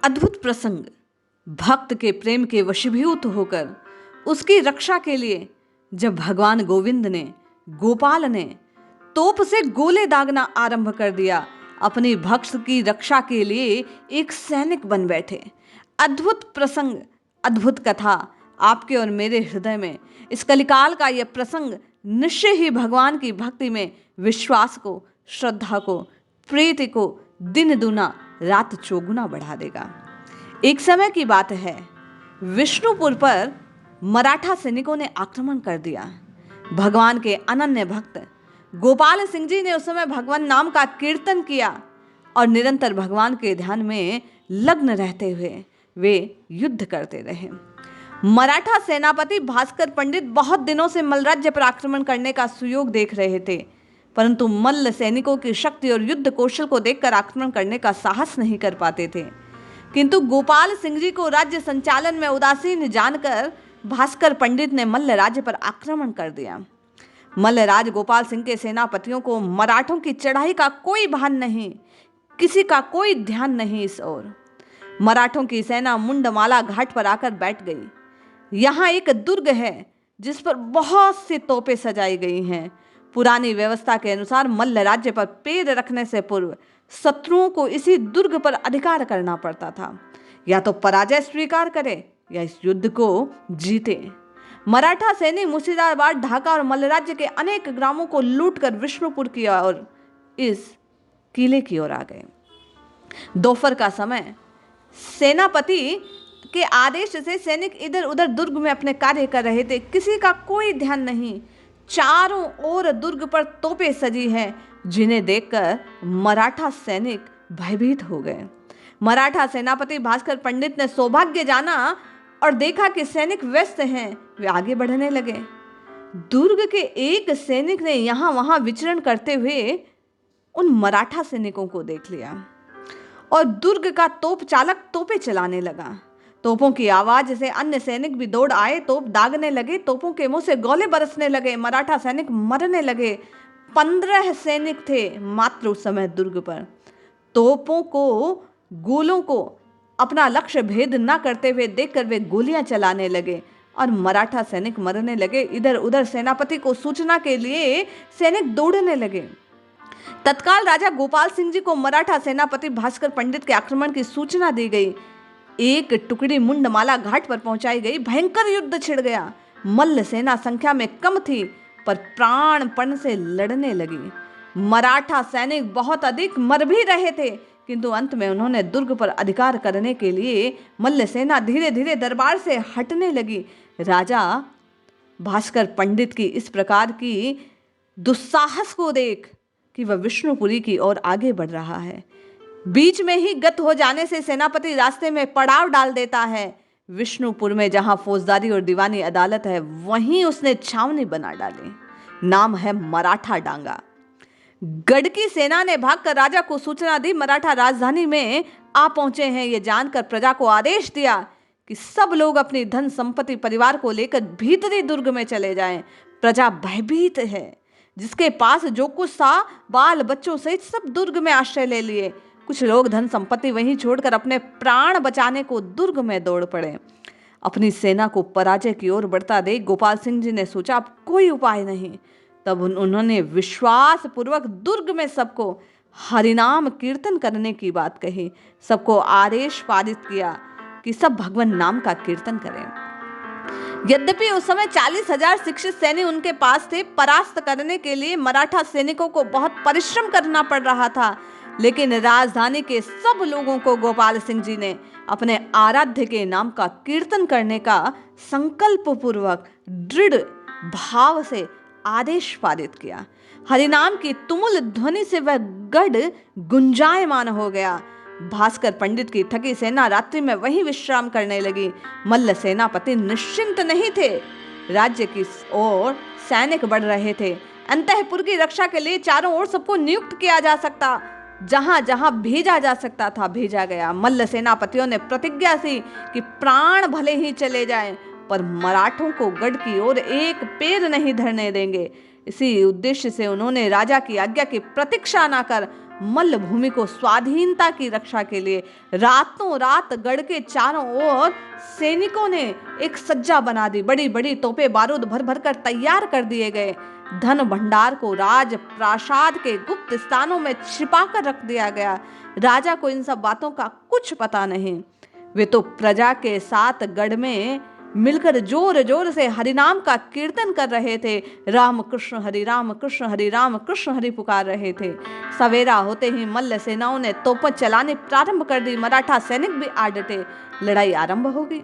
अद्भुत प्रसंग। भक्त के प्रेम के वशीभूत होकर उसकी रक्षा के लिए जब भगवान गोविंद ने, गोपाल ने तोप से गोले दागना आरंभ कर दिया, अपनी भक्त की रक्षा के लिए एक सैनिक बन बैठे। अद्भुत प्रसंग, अद्भुत कथा। आपके और मेरे हृदय में इस कलिकाल का यह प्रसंग निश्चय ही भगवान की भक्ति में विश्वास को, श्रद्धा को, प्रीति को दिन दूना रात चौगुना बढ़ा देगा। एक समय की बात है, विष्णुपुर पर मराठा सैनिकों ने आक्रमण कर दिया। भगवान के अनन्य भक्त गोपाल सिंह जी ने उस समय भगवान नाम का कीर्तन किया और निरंतर भगवान के ध्यान में लग्न रहते हुए वे युद्ध करते रहे। मराठा सेनापति भास्कर पंडित बहुत दिनों से मल्ल राज्य पर आक्रमण करने का सुयोग देख रहे थे, परंतु मल्ल सैनिकों की शक्ति और युद्ध कौशल को देखकर आक्रमण करने का साहस नहीं कर पाते थे। किंतु गोपाल सिंह जी को राज्य संचालन में उदासीन जानकर भास्कर पंडित ने मल्ल राज्य पर आक्रमण कर दिया। मल्लराज गोपाल सिंह के सेनापतियों को मराठों की चढ़ाई का कोई भान नहीं, किसी का कोई ध्यान नहीं। इस ओर मराठों की सेना मुंडमाला घाट पर आकर बैठ गई। यहाँ एक दुर्ग है जिस पर बहुत सी तोपें सजाई गई हैं। पुरानी व्यवस्था के अनुसार मल्ल राज्य पर पैर रखने से पूर्व शत्रुओं को इसी दुर्ग पर अधिकार करना पड़ता था। या तो पराजय स्वीकार करे या इस युद्ध को जीते। मराठा सैनिक मुर्शिदाबाद, ढाका और मल्ल राज्य के अनेक ग्रामों को लूटकर विष्णुपुर की ओर, इस किले की ओर आ गए। दोपहर का समय, सेनापति के आदेश से सैनिक इधर उधर दुर्ग में अपने कार्य कर रहे थे। किसी का कोई ध्यान नहीं। चारों ओर दुर्ग पर तोपें सजी हैं, जिन्हें देखकर मराठा सैनिक भयभीत हो गए। मराठा सेनापति भास्कर पंडित ने सौभाग्य जाना और देखा कि सैनिक व्यस्त हैं। वे आगे बढ़ने लगे। दुर्ग के एक सैनिक ने यहां वहां विचरण करते हुए उन मराठा सैनिकों को देख लिया और दुर्ग का तोप चालक तोपें चलाने लगा। तोपों की आवाज से अन्य सैनिक भी दौड़ आए, तोप दागने लगे, तोपों के मुंह से गोले बरसने लगे, मराठा सैनिक मरने लगे। 15 सैनिक थे मात्र उस समय दुर्ग पर। तोपों को, गोलों को अपना लक्ष्य भेद न करते हुए देखकर वे गोलियां चलाने लगे और मराठा सैनिक मरने लगे। इधर उधर सेनापति को सूचना के लिए सैनिक दौड़ने लगे। तत्काल राजा गोपाल सिंह जी को मराठा सेनापति भास्कर पंडित के आक्रमण की सूचना दी गई। एक टुकड़ी मुंडमाला घाट पर पहुंचाई गई। भयंकर युद्ध छिड़ गया। मल्ल सेना संख्या में कम थी पर प्राणपण से लड़ने लगी। मराठा सैनिक बहुत अधिक मर भी रहे थे, किंतु अंत में उन्होंने दुर्ग पर अधिकार करने के लिए मल्ल सेना धीरे धीरे दरबार से हटने लगी। राजा भास्कर पंडित की इस प्रकार की दुस्साहस को देख कि वह विष्णुपुरी की ओर आगे बढ़ रहा है, बीच में ही गत हो जाने से सेनापति रास्ते में पड़ाव डाल देता है। विष्णुपुर में जहां फौजदारी और दीवानी अदालत है, वहीं उसने छावनी बना डाली। नाम है मराठा डांगा। गढ़ की सेना ने भागकर राजा को सूचना दी। मराठा राजधानी में आ पहुंचे हैं। ये जानकर प्रजा को आदेश दिया कि सब लोग अपनी धन संपत्ति परिवार को लेकर भीतरी दुर्ग में चले जाएं। प्रजा भयभीत है। जिसके पास जो कुछ था, बाल बच्चों सहित सब दुर्ग में आश्रय ले लिए। कुछ लोग धन संपत्ति वहीं छोड़कर अपने प्राण बचाने को दुर्ग में दौड़ पड़े। अपनी सेना को पराजय की ओर बढ़ता देख गोपाल सिंह जी ने सोचा अब कोई उपाय नहीं। तब उन्होंने विश्वास पूर्वक दुर्ग में सबको हरिनाम कीर्तन करने की बात कही। सबको आदेश पारित किया कि सब भगवान नाम का कीर्तन करें। यद्यपि उस समय 40,000 शिक्षित सैनिक उनके पास थे। परास्त करने के लिए मराठा सैनिकों को बहुत परिश्रम करना पड़ रहा था, लेकिन राजधानी के सब लोगों को गोपाल सिंह जी ने अपने आराध्य के नाम का कीर्तन करने का संकल्प पूर्वक दृढ़ भाव से आदेश पारित किया। हरिनाम की तुमुल ध्वनि से वह गढ़ गुंजायमान हो गया। भास्कर पंडित की थकी सेना रात्रि में वहीं विश्राम करने लगी। मल्ल सेनापति निश्चिंत नहीं थे। राज्य की ओर सैनिक बढ़ रहे थे। अंतःपुर की रक्षा के लिए चारों ओर सबको नियुक्त किया जा सकता। जहां जहां भेजा जा सकता था भेजा गया। मल्ल सेनापतियों ने प्रतिज्ञा सी कि प्राण भले ही चले जाएं, पर मराठों को गढ़ की ओर एक पैर नहीं धरने देंगे। इसी उद्देश्य से उन्होंने राजा की आज्ञा की प्रतीक्षा न कर मल्ल भूमि को स्वाधीनता की रक्षा के लिए रातों रात गढ़ के चारों ओर सैनिकों ने एक सज्जा बना दी। बड़ी बड़ी तोपें बारूद भर भर कर तैयार कर दिए गए। धन भंडार को राज प्रासाद के गुप्त स्थानों में छिपा कर रख दिया गया। राजा को इन सब बातों का कुछ पता नहीं। वे तो प्रजा के साथ गढ़ में मिलकर जोर जोर से हरिनाम का कीर्तन कर रहे थे। राम कृष्ण हरि राम कृष्ण हरि पुकार रहे थे। सवेरा होते ही मल्ल सेनाओं ने तोपें चलाने प्रारंभ कर दी। मराठा सैनिक भी आ डटे। लड़ाई आरंभ हो गई।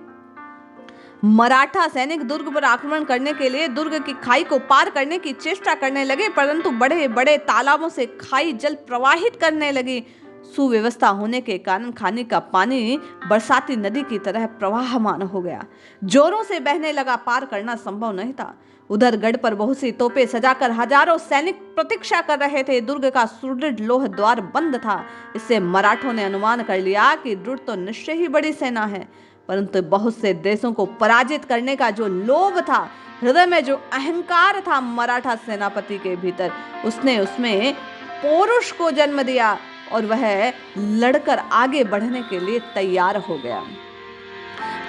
मराठा सैनिक दुर्ग पर आक्रमण करने के लिए दुर्ग की खाई को पार करने की चेष्टा करने लगे, परंतु बड़े बड़े तालाबों से खाई जल प्रवाहित करने लगी। सुव्यवस्था होने के कारण खाने का पानी बरसाती नदी की तरह प्रवाहमान हो गया, जोरों से बहने लगा। पार करना संभव नहीं था। उधर गढ़ पर बहुत सी तोपें सजाकर हजारों सैनिक प्रतीक्षा कर रहे थे। दुर्ग का सुदृढ़ लोह द्वार बंद था। इससे मराठों ने अनुमान कर लिया कि दृढ़ तो निश्चय ही बड़ी सेना है, परंतु बहुत से देशों को पराजित करने का जो लोभ था, हृदय में जो अहंकार था मराठा सेनापति के भीतर, उसने उसमें पौरुष को जन्म दिया और वह लड़कर आगे बढ़ने के लिए तैयार हो गया।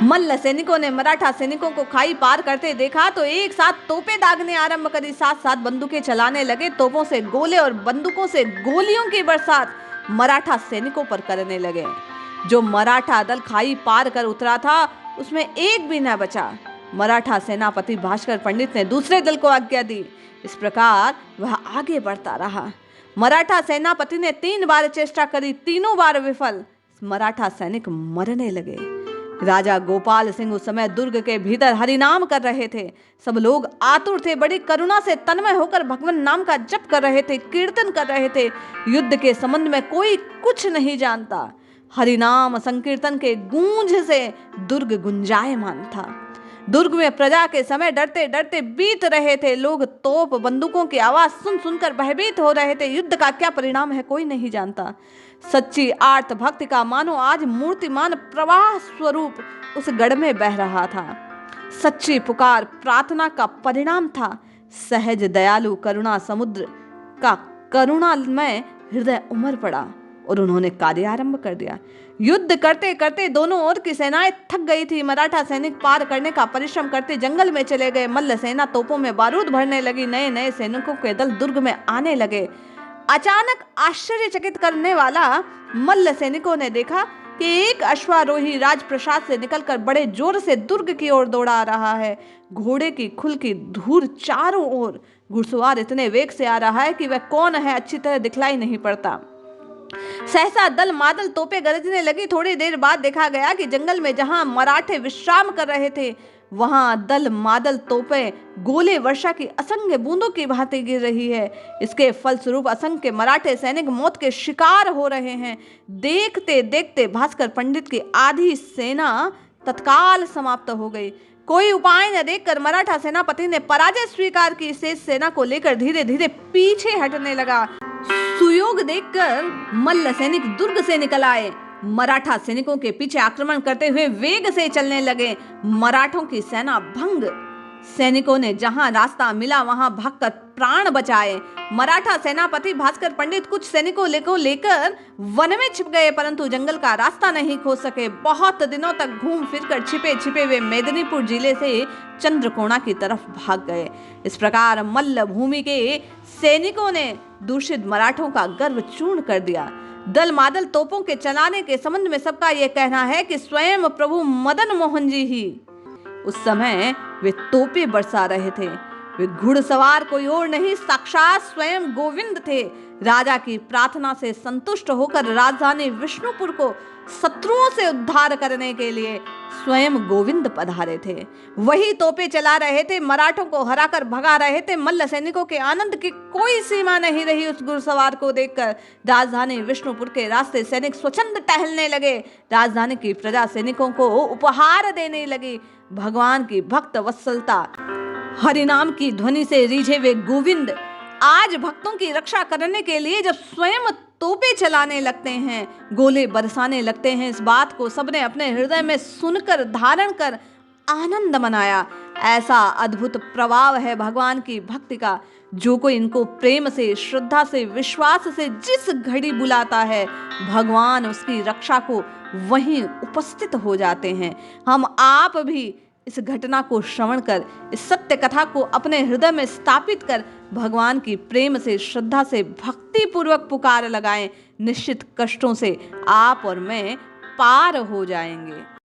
मल्ल सैनिकों ने मराठा सैनिकों को खाई पार करते देखा तो एक साथ तोपें दागने आरंभ करी। साथ साथ बंदूकें चलाने लगे। तोपों से गोले और बंदूकों से गोलियों की बरसात मराठा सैनिकों पर करने लगे। जो मराठा दल खाई पार कर उतरा था उसमें एक भी न बचा। मराठा सेनापति भास्कर पंडित ने दूसरे दल को आज्ञा दी। इस प्रकार वह आगे बढ़ता रहा। मराठा सेनापति ने 3 बार चेष्टा करी, तीनों बार विफल। मराठा सैनिक मरने लगे। राजा गोपाल सिंह उस समय दुर्ग के भीतर हरिनाम कर रहे थे। सब लोग आतुर थे, बड़ी करुणा से तन्मय होकर भगवान नाम का जप कर रहे थे, कीर्तन कर रहे थे। युद्ध के संबंध में कोई कुछ नहीं जानता। हरिनाम संकीर्तन के गूंज से दुर्ग गुंजायमान था। दुर्ग में प्रजा के समय डरते डरते बीत रहे थे। लोग तोप बंदूकों की आवाज सुन सुनकर भयभीत हो रहे थे। युद्ध का क्या परिणाम है कोई नहीं जानता। सच्ची आर्त भक्ति का मानो आज मूर्तिमान प्रवाह स्वरूप उस गढ़ में बह रहा था। सच्ची पुकार प्रार्थना का परिणाम था। सहज दयालु करुणा समुद्र का करुणामय हृदय उमड़ पड़ा और उन्होंने कार्य आरंभ कर दिया। युद्ध करते करते दोनों ओर की सेनाएं थक गई थी। मराठा सैनिक पार करने का परिश्रम करते जंगल में चले गए। मल्ल सेना तोपों में बारूद भरने लगी। नए नए सैनिकों के दल दुर्ग में आने लगे। अचानक आश्चर्यचकित करने वाला मल्ल सैनिकों ने देखा कि एक अश्वारोही राजप्रसाद से निकलकर बड़े जोर से दुर्ग की ओर दौड़ा आ रहा है। घोड़े की खुल की धूल चारों ओर। घुड़सवार इतने वेग से आ रहा है कि वह कौन है अच्छी तरह दिखलाई नहीं पड़ता। सहसा दल मादल तोपें गरजने लगी। थोड़ी देर बाद देखा गया कि जंगल में जहां मराठे विश्राम कर रहे थे वहां दल मादल तोपें गोले वर्षा की असंख्य बूंदों की भांति गिर रही है। इसके फलस्वरूप असंख्य मराठे सैनिक मौत के शिकार हो रहे हैं। देखते देखते भास्कर पंडित की आधी सेना तत्काल समाप्त हो गई। कोई उपाय न देखकर मराठा सेनापति ने पराजय स्वीकार की। शेष सेना को लेकर धीरे धीरे पीछे हटने लगा। सुयोग देखकर मल्ल सैनिक दुर्ग से निकल आए। मराठा सैनिकों के पीछे आक्रमण करते हुए वेग से चलने लगे। मराठों की सेना भंग। सैनिकों ने जहां रास्ता मिला वहां भागकर प्राण बचाए। मराठा सेनापति भास्कर पंडित कुछ सैनिकों को लेकर वन में छिप गए, परंतु जंगल का रास्ता नहीं खोज सके। बहुत दिनों तक घूम फिरकर छिपे छिपे वे मेदिनीपुर जिले से चंद्रकोना की तरफ भाग गए। इस प्रकार मल्ल भूमि के सैनिकों ने दूषित मराठों का गर्व चूर्ण कर दिया। दल मादल तोपों के चलाने के संबंध में सबका यह कहना है कि स्वयं प्रभु मदन मोहन जी ही उस समय वे तोपें बरसा रहे थे। वे घुड़सवार कोई और नहीं, साक्षात स्वयं गोविंद थे। राजा की प्रार्थना से संतुष्ट होकर राजधानी विष्णुपुर को शत्रुओं से उद्धार करने के लिए स्वयं गोविंद पधारे थे। वही तोपें चला रहे थे, मराठों को हराकर भगा रहे थे। मल्ल सैनिकों के आनंद की कोई सीमा नहीं रही। उस घुड़सवार को देखकर राजधानी विष्णुपुर के रास्ते सैनिक स्वच्छंद टहलने लगे। राजधानी की प्रजा सैनिकों को उपहार देने लगी। भगवान की भक्त वत्सलता, हरिनाम की ध्वनि से रीझे वे गोविंद आज भक्तों की रक्षा करने के लिए जब स्वयं तोपें चलाने लगते हैं, गोले बरसाने लगते हैं, इस बात को सबने अपने हृदय में सुनकर धारण कर आनंद मनाया। ऐसा अद्भुत प्रभाव है भगवान की भक्ति का। जो कोई इनको प्रेम से, श्रद्धा से, विश्वास से जिस घड़ी बुलाता है, भगवान उसकी रक्षा को वहीं उपस्थित हो जाते हैं। हम आप भी इस घटना को श्रवण कर, इस सत्य कथा को अपने हृदय में स्थापित कर, भगवान की प्रेम से, श्रद्धा से, भक्ति पूर्वक पुकार लगाएं। निश्चित कष्टों से आप और मैं पार हो जाएंगे।